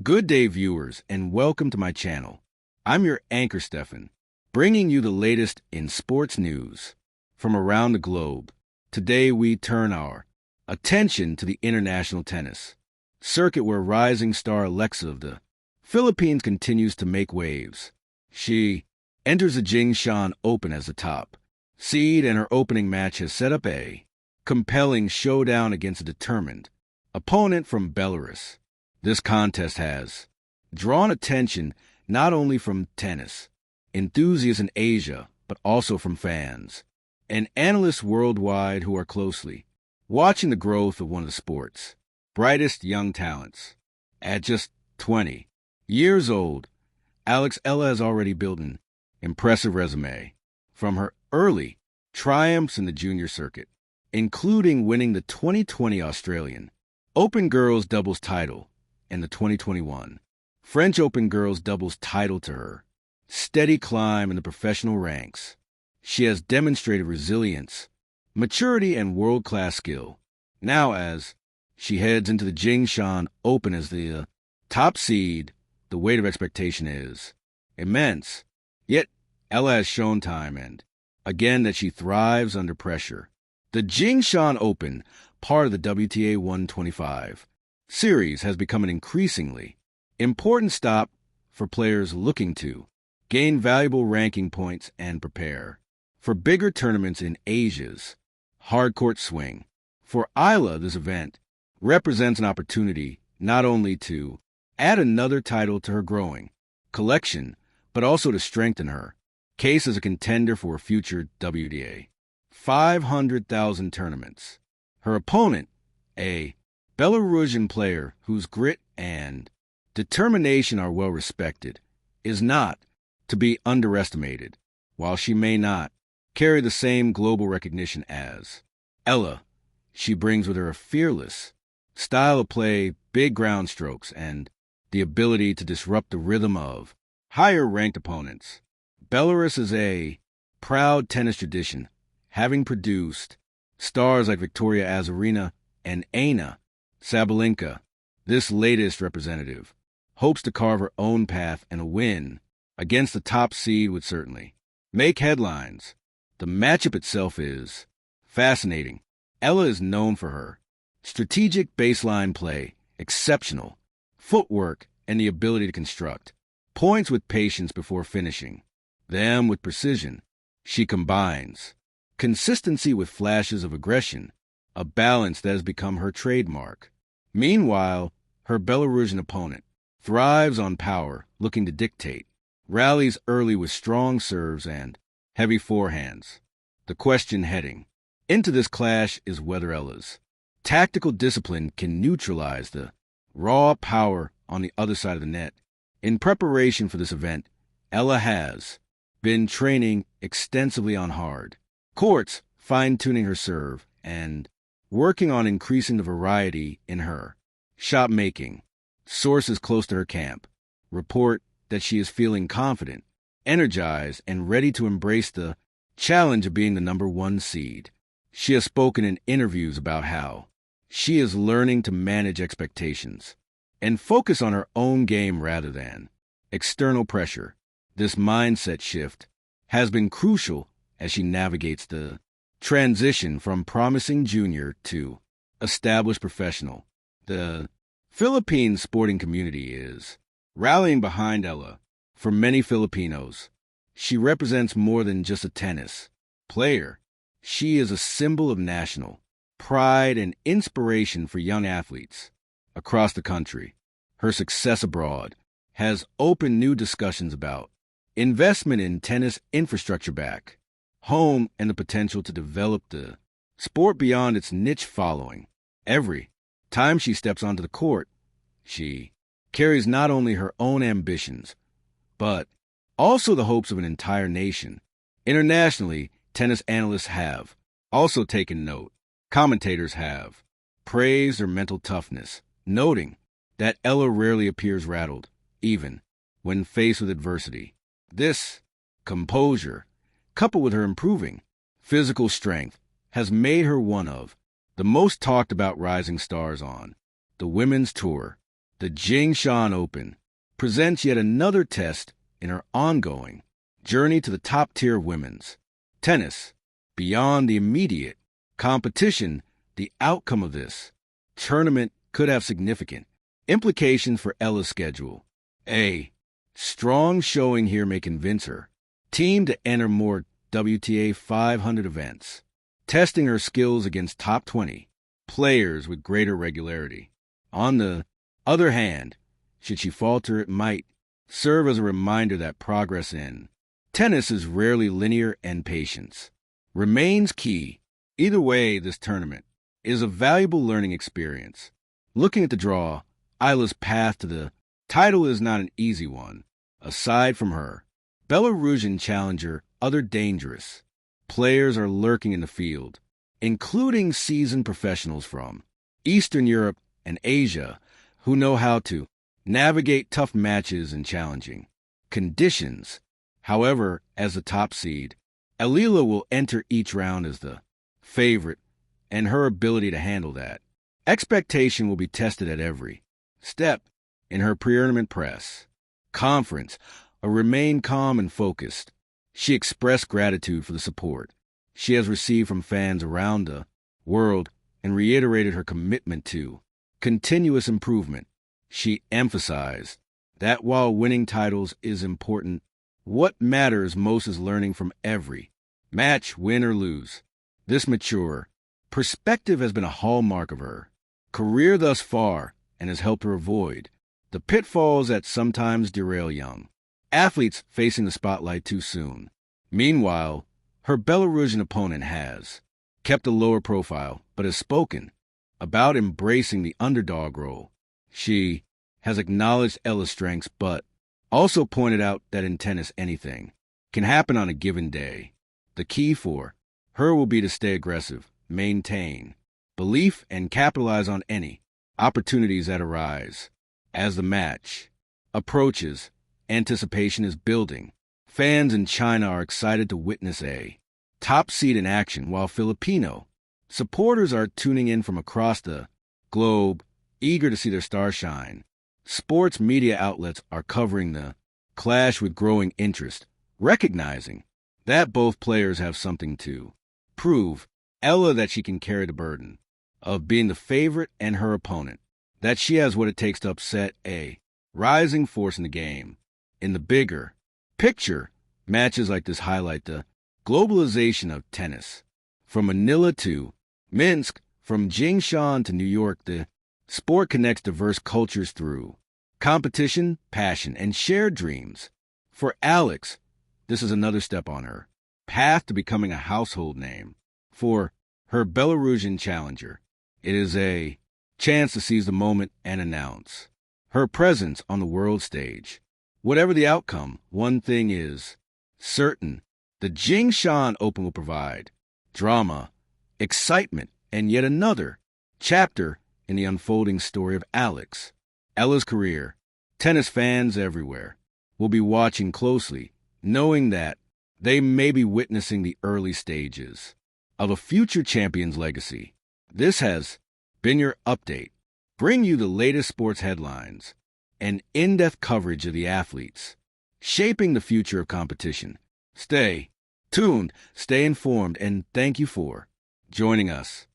Good day, viewers, and welcome to my channel. I'm your anchor, Stefan, bringing you the latest in sports news from around the globe. Today, we turn our attention to the international tennis circuit where rising star Alexa of the Philippines continues to make waves. She enters the Jingshan Open as the top seed, and her opening match has set up a compelling showdown against a determined opponent from Belarus. This contest has drawn attention not only from tennis enthusiasts in Asia, but also from fans and analysts worldwide who are closely watching the growth of one of the sport's brightest young talents. At just 20 years old, Alex Eala has already built an impressive resume from her early triumphs in the junior circuit, including winning the 2020 Australian Open Girls Doubles title and the 2021 French Open Girls Doubles title. To her steady climb in the professional ranks, she has demonstrated resilience, maturity, and world-class skill. Now, as she heads into the Jingshan Open as the top seed, the weight of expectation is immense. Yet, Ella has shown time and again that she thrives under pressure. The Jingshan Open, part of the WTA 125 series, has become an increasingly important stop for players looking to gain valuable ranking points and prepare for bigger tournaments in Asia's hardcourt swing. For Eala, this event represents an opportunity not only to add another title to her growing collection, but also to strengthen her case as a contender for future WTA 500,000 tournaments. Her opponent, a Belarusian player whose grit and determination are well respected, is not to be underestimated. While she may not carry the same global recognition as Ella, she brings with her a fearless style of play, big ground strokes, and the ability to disrupt the rhythm of higher-ranked opponents. Belarus is a proud tennis tradition, having produced stars like Victoria Azarenka and Anna Sabalenka. This latest representative hopes to carve her own path, and a win against the top seed would certainly make headlines. The matchup itself is fascinating. Ella is known for her strategic baseline play, exceptional footwork, and the ability to construct points with patience before finishing them with precision. She combines consistency with flashes of aggression, a balance that has become her trademark. Meanwhile, her Belarusian opponent thrives on power, looking to dictate rallies early with strong serves and heavy forehands. The question heading into this clash is whether Ella's tactical discipline can neutralize the raw power on the other side of the net. In preparation for this event, Ella has been training extensively on hard courts, fine-tuning her serve, and working on increasing the variety in her shot making. Sources close to her camp report that she is feeling confident, energized, and ready to embrace the challenge of being the number one seed. She has spoken in interviews about how she is learning to manage expectations and focus on her own game rather than external pressure. This mindset shift has been crucial as she navigates the transition from promising junior to established professional. The Philippine sporting community is rallying behind Ella. For many Filipinos, she represents more than just a tennis player. She is a symbol of national pride and inspiration for young athletes across the country. Her success abroad has opened new discussions about investment in tennis infrastructure back home and the potential to develop the sport beyond its niche following. Every time she steps onto the court, she carries not only her own ambitions, but also the hopes of an entire nation. Internationally, tennis analysts have also taken note. Commentators have praised her mental toughness, noting that Ella rarely appears rattled, even when faced with adversity. This composure, coupled with her improving physical strength, has made her one of the most talked about rising stars on the women's tour. The Jingshan Open presents yet another test in her ongoing journey to the top tier of women's tennis. Beyond the immediate competition, the outcome of this tournament could have significant implications for Eala's schedule. A strong showing here may convince her team to enter more WTA 500 events, testing her skills against top 20 players with greater regularity. On the other hand, should she falter, it might serve as a reminder that progress in tennis is rarely linear and patience remains key. Either way, this tournament is a valuable learning experience. Looking at the draw, Eala's path to the title is not an easy one. Aside from her Belarusian challenger, other dangerous players are lurking in the field, including seasoned professionals from Eastern Europe and Asia who know how to navigate tough matches and challenging conditions. However, as the top seed, Eala will enter each round as the favorite, and her ability to handle that expectation will be tested at every step. In her pre-tournament press conference, remain calm and focused. She expressed gratitude for the support she has received from fans around the world and reiterated her commitment to continuous improvement. She emphasized that while winning titles is important, what matters most is learning from every match, win or lose. This mature perspective has been a hallmark of her career thus far and has helped her avoid the pitfalls that sometimes derail young athletes facing the spotlight too soon. Meanwhile, her Belarusian opponent has kept a lower profile but has spoken about embracing the underdog role. She has acknowledged Eala's strengths but also pointed out that in tennis anything can happen on a given day. The key for her will be to stay aggressive, maintain belief, and capitalize on any opportunities that arise. As the match approaches, anticipation is building. Fans in China are excited to witness a top seed in action, while Filipino supporters are tuning in from across the globe, eager to see their star shine. Sports media outlets are covering the clash with growing interest, recognizing that both players have something to prove. Eala that she can carry the burden of being the favorite, and her opponent that she has what it takes to upset a rising force in the game. In the bigger picture, matches like this highlight the globalization of tennis. From Manila to Minsk, from Jingshan to New York, the sport connects diverse cultures through competition, passion, and shared dreams. For Alex, this is another step on her path to becoming a household name. For her Belarusian challenger, it is a chance to seize the moment and announce her presence on the world stage. Whatever the outcome, one thing is certain: the Jingshan Open will provide drama, excitement, and yet another chapter in the unfolding story of Alex Eala's career. Tennis fans everywhere will be watching closely, knowing that they may be witnessing the early stages of a future champion's legacy. This has been your update, bring you the latest sports headlines and in-depth coverage of the athletes shaping the future of competition. Stay tuned, stay informed, and thank you for joining us.